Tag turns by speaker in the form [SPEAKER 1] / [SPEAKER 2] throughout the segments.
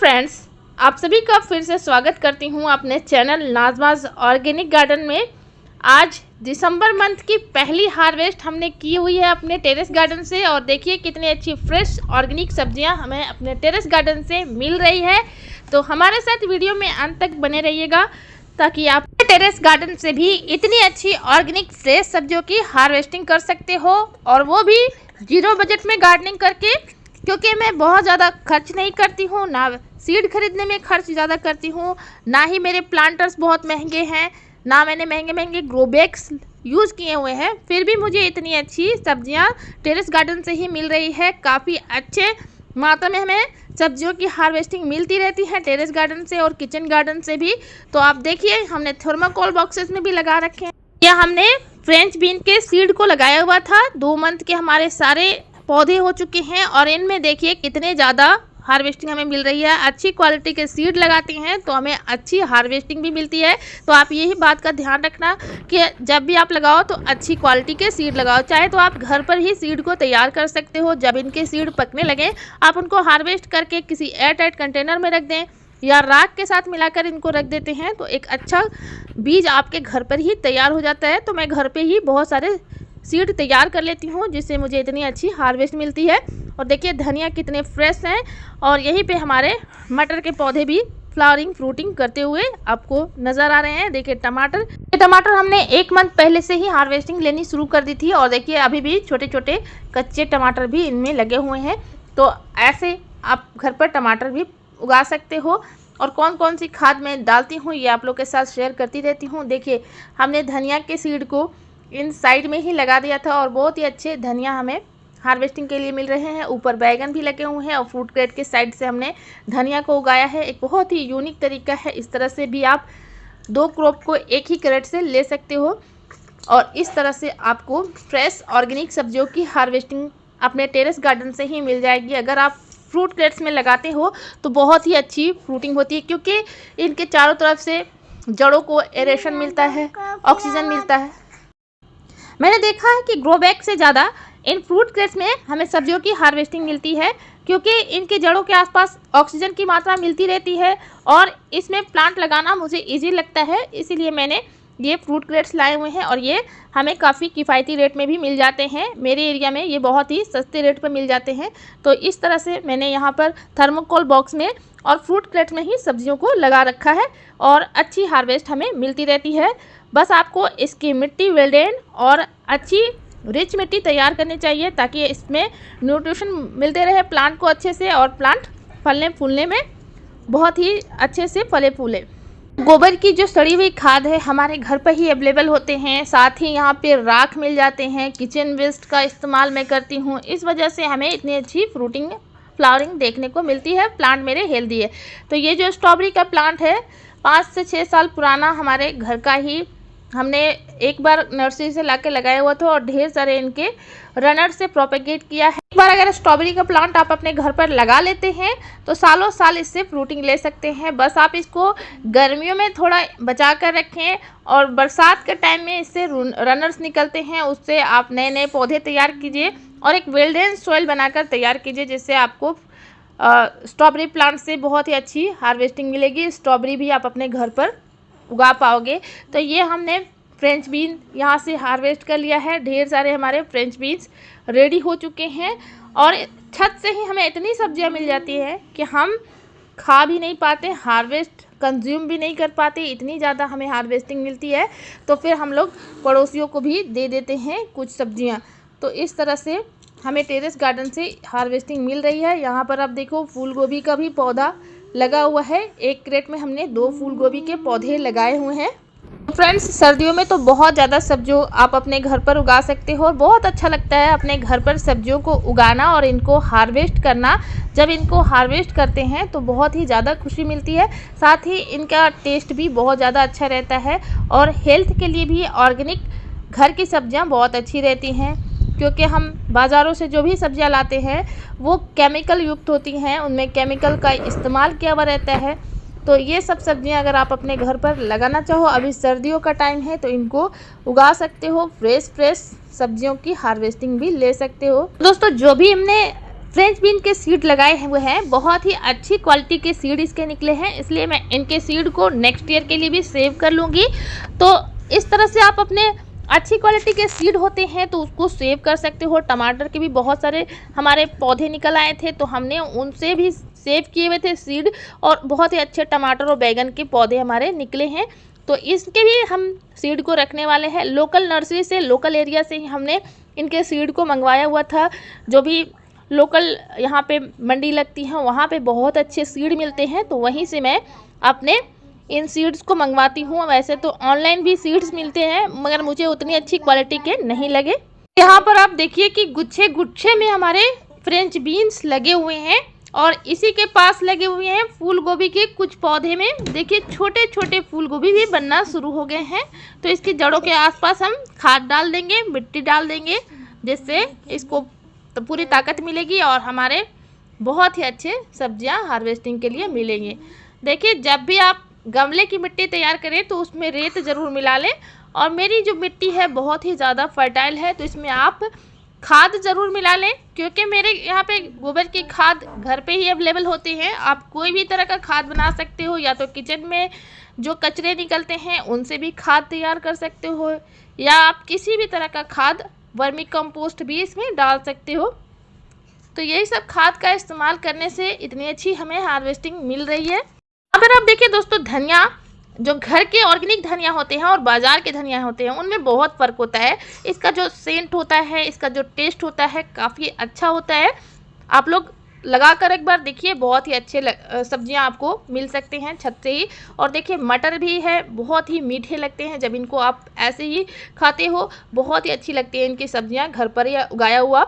[SPEAKER 1] Friends, आप सभी का फिर से स्वागत करती हूँ अपने चैनल नाज़माज़ ऑर्गेनिक गार्डन में। आज दिसंबर मंथ की पहली हार्वेस्ट हमने की हुई है अपने टेरेस गार्डन से और देखिए कितनी अच्छी फ्रेश ऑर्गेनिक सब्जियां हमें अपने टेरेस गार्डन से मिल रही है। तो हमारे साथ वीडियो में अंत तक बने रहिएगा ताकि आप टेरेस गार्डन से भी इतनी अच्छी ऑर्गेनिक फ्रेश सब्जियों की हार्वेस्टिंग कर सकते हो, और वो भी जीरो बजट में गार्डनिंग करके। क्योंकि मैं बहुत ज़्यादा खर्च नहीं करती हूँ, ना सीड खरीदने में खर्च ज़्यादा करती हूँ, ना ही मेरे प्लांटर्स बहुत महंगे हैं, ना मैंने महंगे महंगे ग्रो बैग्स यूज़ किए हुए हैं। फिर भी मुझे इतनी अच्छी सब्जियाँ टेरेस गार्डन से ही मिल रही है। काफ़ी अच्छे मात्रा में हमें सब्जियों की हार्वेस्टिंग मिलती रहती है टेरेस गार्डन से और किचन गार्डन से भी। तो आप देखिए हमने थर्माकोल बॉक्सेस में भी लगा रखे हैं। यह हमने फ्रेंच बीन के सीड को लगाया हुआ था। 2 मंथ के हमारे सारे पौधे हो चुके हैं और इनमें देखिए कितने ज़्यादा हार्वेस्टिंग हमें मिल रही है। अच्छी क्वालिटी के सीड लगाते हैं तो हमें अच्छी हार्वेस्टिंग भी मिलती है। तो आप यही बात का ध्यान रखना कि जब भी आप लगाओ तो अच्छी क्वालिटी के सीड लगाओ। चाहे तो आप घर पर ही सीड को तैयार कर सकते हो। जब इनके सीड पकने लगे आप उनको हार्वेस्ट करके किसी एयर टाइट कंटेनर में रख दें या राख के साथ मिलाकर इनको रख देते हैं तो एक अच्छा बीज आपके घर पर ही तैयार हो जाता है। तो मैं घर पर ही बहुत सारे सीड तैयार कर लेती हूँ जिससे मुझे इतनी अच्छी हार्वेस्ट मिलती है। और देखिए धनिया कितने फ्रेश हैं और यहीं पे हमारे मटर के पौधे भी फ्लावरिंग फ्रूटिंग करते हुए आपको नज़र आ रहे हैं। देखिए टमाटर हमने 1 मंथ पहले से ही हार्वेस्टिंग लेनी शुरू कर दी थी और देखिए अभी भी छोटे छोटे कच्चे टमाटर भी इनमें लगे हुए हैं। तो ऐसे आप घर पर टमाटर भी उगा सकते हो। और कौन कौन सी खाद मैं डालती हूँ ये आप लोग के साथ शेयर करती रहती हूँ। देखिए हमने धनिया के सीड को इन साइड में ही लगा दिया था और बहुत ही अच्छे धनिया हमें हार्वेस्टिंग के लिए मिल रहे हैं। ऊपर बैगन भी लगे हुए हैं और फ्रूट क्रेट के साइड से हमने धनिया को उगाया है। एक बहुत ही यूनिक तरीका है। इस तरह से भी आप 2 क्रॉप को एक ही क्रेट से ले सकते हो और इस तरह से आपको फ्रेश ऑर्गेनिक सब्जियों की हार्वेस्टिंग अपने टेरेस गार्डन से ही मिल जाएगी। अगर आप फ्रूट क्रेट्स में लगाते हो तो बहुत ही अच्छी फ्रूटिंग होती है क्योंकि इनके चारों तरफ से जड़ों को एरेशन मिलता है, ऑक्सीजन मिलता है। मैंने देखा है कि ग्रो बैग से ज़्यादा इन फ्रूट क्रेट्स में हमें सब्जियों की हार्वेस्टिंग मिलती है क्योंकि इनके जड़ों के आसपास ऑक्सीजन की मात्रा मिलती रहती है और इसमें प्लांट लगाना मुझे इजी लगता है। इसीलिए मैंने ये फ्रूट क्रेट्स लाए हुए हैं और ये हमें काफ़ी किफ़ायती रेट में भी मिल जाते हैं। मेरे एरिया में ये बहुत ही सस्ते रेट पर मिल जाते हैं। तो इस तरह से मैंने यहाँ पर थर्मोकोल बॉक्स में और फ्रूट क्रेट में ही सब्जियों को लगा रखा है और अच्छी हार्वेस्ट हमें मिलती रहती है। बस आपको इसकी मिट्टी वेल ड्रेन और अच्छी रिच मिट्टी तैयार करनी चाहिए ताकि इसमें न्यूट्रिशन मिलते रहे प्लांट को अच्छे से और प्लांट फलने फूलने में बहुत ही अच्छे से फले फूले। गोबर की जो सड़ी हुई खाद है हमारे घर पर ही अवेलेबल होते हैं। साथ ही यहाँ पे राख मिल जाते हैं। किचन वेस्ट का इस्तेमाल मैं करती हूँ। इस वजह से हमें इतनी अच्छी फ्रूटिंग फ्लावरिंग देखने को मिलती है। प्लांट मेरे हेल्दी है। तो ये जो स्ट्रॉबेरी का प्लांट है 5 से 6 साल पुराना हमारे घर का ही हमने एक बार नर्सरी से लाके लगाया हुआ था और ढेर सारे इनके रनर से प्रोपेगेट किया है। एक बार अगर स्ट्रॉबेरी का प्लांट आप अपने घर पर लगा लेते हैं तो सालों साल इससे फ्रूटिंग ले सकते हैं। बस आप इसको गर्मियों में थोड़ा बचा कर रखें और बरसात के टाइम में इससे रनर्स निकलते हैं, उससे आप नए नए पौधे तैयार कीजिए और एक वेल ड्रेन सॉइल बनाकर तैयार कीजिए जिससे आपको स्ट्रॉबेरी प्लांट से बहुत ही अच्छी हार्वेस्टिंग मिलेगी। स्ट्रॉबेरी भी आप अपने घर पर उगा पाओगे। तो ये हमने फ्रेंच बीन यहाँ से हार्वेस्ट कर लिया है। ढेर सारे हमारे फ्रेंच बीन्स रेडी हो चुके हैं और छत से ही हमें इतनी सब्जियाँ मिल जाती हैं कि हम खा भी नहीं पाते, हार्वेस्ट कंज्यूम भी नहीं कर पाते। इतनी ज़्यादा हमें हार्वेस्टिंग मिलती है तो फिर हम लोग पड़ोसियों को भी दे देते हैं कुछ सब्जियाँ। तो इस तरह से हमें टेरेस गार्डन से हार्वेस्टिंग मिल रही है। यहाँ पर आप देखो फूल गोभी का भी पौधा लगा हुआ है। एक क्रेट में हमने 2 फूल गोभी के पौधे लगाए हुए हैं। फ्रेंड्स सर्दियों में तो बहुत ज़्यादा सब्जियों आप अपने घर पर उगा सकते हो और बहुत अच्छा लगता है अपने घर पर सब्जियों को उगाना और इनको हार्वेस्ट करना। जब इनको हार्वेस्ट करते हैं तो बहुत ही ज़्यादा खुशी मिलती है। साथ ही इनका टेस्ट भी बहुत ज़्यादा अच्छा रहता है और हेल्थ के लिए भी ऑर्गेनिक घर की सब्जियां बहुत अच्छी रहती हैं क्योंकि हम बाज़ारों से जो भी सब्जियां लाते हैं वो केमिकल युक्त होती हैं, उनमें केमिकल का इस्तेमाल किया हुआ रहता है। तो ये सब सब्जियां अगर आप अपने घर पर लगाना चाहो, अभी सर्दियों का टाइम है तो इनको उगा सकते हो। फ्रेश सब्जियों की हार्वेस्टिंग भी ले सकते हो। दोस्तों जो भी हमने फ्रेंच बीन के सीड लगाए हुए हैं, बहुत ही अच्छी क्वालिटी के सीड इसके निकले हैं, इसलिए मैं इनके सीड को नेक्स्ट ईयर के लिए भी सेव कर लूँगी। तो इस तरह से आप अपने अच्छी क्वालिटी के सीड होते हैं तो उसको सेव कर सकते हो। टमाटर के भी बहुत सारे हमारे पौधे निकल आए थे तो हमने उनसे भी सेव किए हुए थे सीड, और बहुत ही अच्छे टमाटर और बैगन के पौधे हमारे निकले हैं। तो इसके भी हम सीड को रखने वाले हैं। लोकल नर्सरी से, लोकल एरिया से ही हमने इनके सीड को मंगवाया हुआ था। जो भी लोकल यहाँ पे मंडी लगती है वहाँ पे बहुत अच्छे सीड मिलते हैं, तो वहीं से मैं अपने इन सीड्स को मंगवाती हूँ। वैसे तो ऑनलाइन भी सीड्स मिलते हैं मगर मुझे उतनी अच्छी क्वालिटी के नहीं लगे। यहाँ पर आप देखिए कि गुच्छे गुच्छे में हमारे फ्रेंच बीन्स लगे हुए हैं, और इसी के पास लगे हुए हैं फूल गोभी के कुछ पौधे में। देखिए छोटे छोटे फूल गोभी भी बनना शुरू हो गए हैं। तो इसकी जड़ों के आसपास हम खाद डाल देंगे, मिट्टी डाल देंगे, जिससे इसको तो पूरी ताकत मिलेगी और हमारे बहुत ही अच्छे सब्जियां हार्वेस्टिंग के लिए मिलेंगे। देखिए जब भी आप गमले की मिट्टी तैयार करें तो उसमें रेत ज़रूर मिला लें, और मेरी जो मिट्टी है बहुत ही ज़्यादा फर्टाइल है तो इसमें आप खाद ज़रूर मिला लें, क्योंकि मेरे यहाँ पे गोबर की खाद घर पे ही अवेलेबल होती है। आप कोई भी तरह का खाद बना सकते हो, या तो किचन में जो कचरे निकलते हैं उनसे भी खाद तैयार कर सकते हो, या आप किसी भी तरह का खाद, वर्मी कंपोस्ट भी इसमें डाल सकते हो। तो यही सब खाद का इस्तेमाल करने से इतनी अच्छी हमें हार्वेस्टिंग मिल रही है। अगर आप देखिए दोस्तों, धनिया, जो घर के ऑर्गेनिक धनिया होते हैं और बाजार के धनिया होते हैं उनमें बहुत फ़र्क होता है। इसका जो सेंट होता है, इसका जो टेस्ट होता है काफ़ी अच्छा होता है। आप लोग लगा कर एक बार देखिए, बहुत ही अच्छे सब्जियां आपको मिल सकते हैं छत से ही। और देखिए मटर भी है, बहुत ही मीठे लगते हैं जब इनको आप ऐसे ही खाते हो, बहुत ही अच्छी लगती है इनकी सब्जियां घर पर ही उगाया हुआ।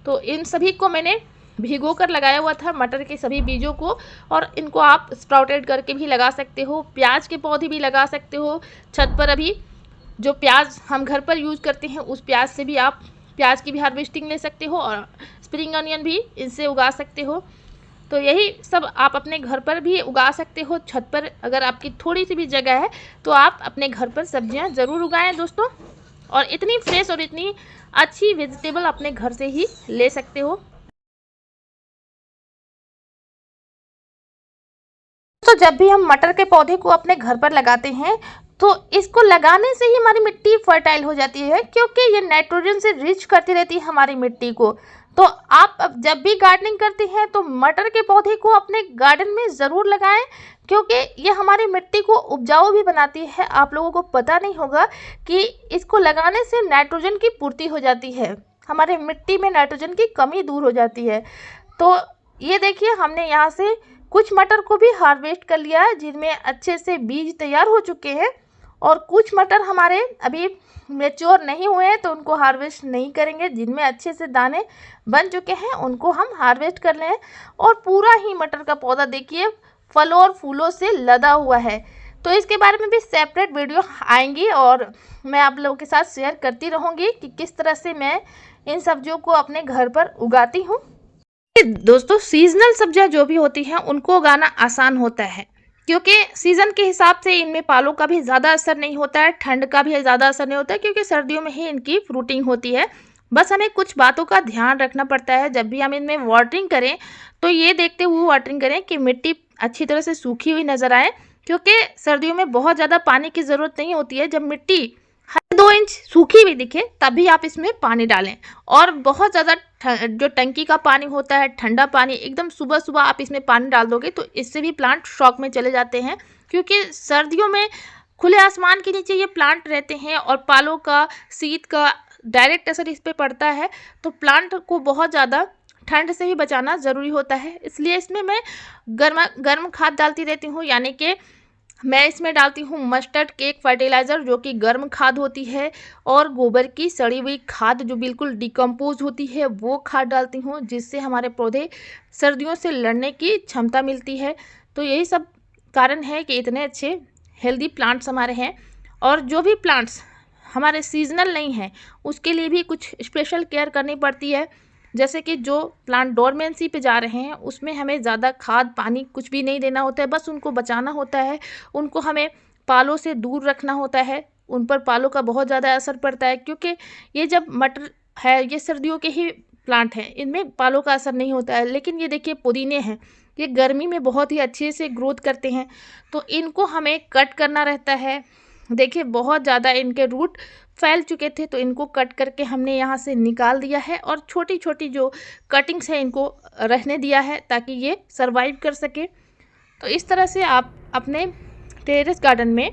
[SPEAKER 1] तो इन सभी को मैंने भिगो कर लगाया हुआ था, मटर के सभी बीजों को, और इनको आप स्प्राउटेड करके भी लगा सकते हो। प्याज के पौधे भी लगा सकते हो छत पर। अभी जो प्याज हम घर पर यूज़ करते हैं उस प्याज से भी आप प्याज की भी हार्वेस्टिंग ले सकते हो, और स्प्रिंग अनियन भी इनसे उगा सकते हो। तो यही सब आप अपने घर पर भी उगा सकते हो छत पर। अगर आपकी थोड़ी सी भी जगह है तो आप अपने घर पर सब्जियां ज़रूर उगाएं दोस्तों, और इतनी फ्रेश और इतनी अच्छी वेजिटेबल अपने घर से ही ले सकते हो। तो जब भी हम मटर के पौधे को अपने घर पर लगाते हैं तो इसको लगाने से ही हमारी मिट्टी फर्टाइल हो जाती है, क्योंकि ये नाइट्रोजन से रिच करती रहती है हमारी मिट्टी को। तो आप अब जब भी गार्डनिंग करते हैं तो मटर के पौधे को अपने गार्डन में ज़रूर लगाएं, क्योंकि ये हमारी मिट्टी को उपजाऊ भी बनाती है। आप लोगों को पता नहीं होगा कि इसको लगाने से नाइट्रोजन की पूर्ति हो जाती है, हमारे मिट्टी में नाइट्रोजन की कमी दूर हो जाती है। तो ये देखिए हमने यहाँ से कुछ मटर को भी हार्वेस्ट कर लिया है, जिनमें अच्छे से बीज तैयार हो चुके हैं, और कुछ मटर हमारे अभी मैच्योर नहीं हुए हैं तो उनको हार्वेस्ट नहीं करेंगे। जिनमें अच्छे से दाने बन चुके हैं उनको हम हार्वेस्ट कर लें। और पूरा ही मटर का पौधा देखिए फलों और फूलों से लदा हुआ है। तो इसके बारे में भी सेपरेट वीडियो आएंगी और मैं आप लोगों के साथ शेयर करती रहूँगी कि किस तरह से मैं इन सब्जियों को अपने घर पर उगाती हूँ। दोस्तों सीजनल सब्जियां जो भी होती हैं उनको उगाना आसान होता है, क्योंकि सीज़न के हिसाब से इनमें पालों का भी ज़्यादा असर नहीं होता है, ठंड का भी ज़्यादा असर नहीं होता है, क्योंकि सर्दियों में ही इनकी फ्रूटिंग होती है। बस हमें कुछ बातों का ध्यान रखना पड़ता है। जब भी हम इनमें वाटरिंग करें तो ये देखते हुए वाटरिंग करें कि मिट्टी अच्छी तरह से सूखी हुई नज़र आए, क्योंकि सर्दियों में बहुत ज़्यादा पानी की ज़रूरत नहीं होती है। जब मिट्टी 2 इंच सूखी हुई दिखे तभी आप इसमें पानी डालें। और बहुत ज़्यादा जो टंकी का पानी होता है, ठंडा पानी, एकदम सुबह सुबह आप इसमें पानी डाल दोगे तो इससे भी प्लांट शॉक में चले जाते हैं, क्योंकि सर्दियों में खुले आसमान के नीचे ये प्लांट रहते हैं और पालों का, शीत का डायरेक्ट असर इस पर पड़ता है। तो प्लांट को बहुत ज़्यादा ठंड से ही बचाना ज़रूरी होता है। इसलिए इसमें मैं गर्म खाद डालती रहती हूँ, यानी कि मैं इसमें डालती हूँ मस्टर्ड केक फर्टिलाइज़र जो कि गर्म खाद होती है, और गोबर की सड़ी हुई खाद जो बिल्कुल डिकम्पोज होती है वो खाद डालती हूँ, जिससे हमारे पौधे सर्दियों से लड़ने की क्षमता मिलती है। तो यही सब कारण है कि इतने अच्छे हेल्दी प्लांट्स हमारे हैं। और जो भी प्लांट्स हमारे सीजनल नहीं हैं उसके लिए भी कुछ स्पेशल केयर करनी पड़ती है। जैसे कि जो प्लांट डोरमेंसी पे जा रहे हैं उसमें हमें ज़्यादा खाद पानी कुछ भी नहीं देना होता है, बस उनको बचाना होता है। उनको हमें पालों से दूर रखना होता है, उन पर पालों का बहुत ज़्यादा असर पड़ता है, क्योंकि ये जब मटर है ये सर्दियों के ही प्लांट हैं, इनमें पालों का असर नहीं होता है। लेकिन ये देखिए पुदीने हैं, ये गर्मी में बहुत ही अच्छे से ग्रोथ करते हैं, तो इनको हमें कट करना रहता है। देखिए बहुत ज़्यादा इनके रूट फैल चुके थे, तो इनको कट करके हमने यहाँ से निकाल दिया है और छोटी छोटी जो कटिंग्स हैं इनको रहने दिया है ताकि ये सरवाइव कर सके। तो इस तरह से आप अपने टेरेस गार्डन में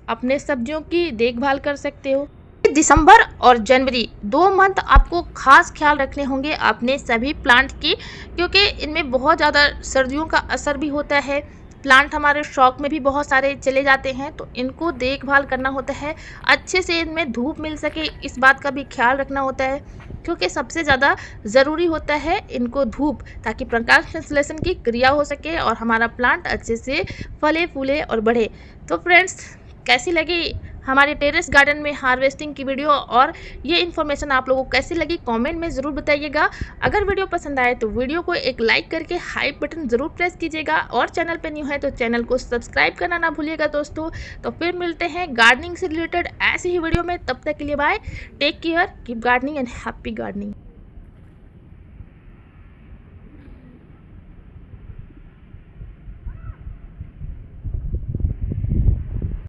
[SPEAKER 1] अपने सब्जियों की देखभाल कर सकते हो। दिसंबर और जनवरी 2 मंथ आपको खास ख्याल रखने होंगे अपने सभी प्लांट की, क्योंकि इनमें बहुत ज़्यादा सर्दियों का असर भी होता है। प्लांट हमारे शौक में भी बहुत सारे चले जाते हैं, तो इनको देखभाल करना होता है, अच्छे से इनमें धूप मिल सके इस बात का भी ख्याल रखना होता है, क्योंकि सबसे ज़्यादा ज़रूरी होता है इनको धूप, ताकि प्रकाश संश्लेषण की क्रिया हो सके और हमारा प्लांट अच्छे से फले फूले और बढ़े। तो फ्रेंड्स, कैसी लगी हमारे टेरेस गार्डन में हार्वेस्टिंग की वीडियो और ये इन्फॉर्मेशन आप लोगों को कैसी लगी कमेंट में ज़रूर बताइएगा। अगर वीडियो पसंद आए तो वीडियो को एक लाइक करके हाइप बटन ज़रूर प्रेस कीजिएगा और चैनल पे न्यू है तो चैनल को सब्सक्राइब करना ना भूलिएगा दोस्तों। तो फिर मिलते हैं गार्डनिंग से रिलेटेड ऐसी ही वीडियो में, तब तक के लिए bye, take care, keep gardening and happy gardening.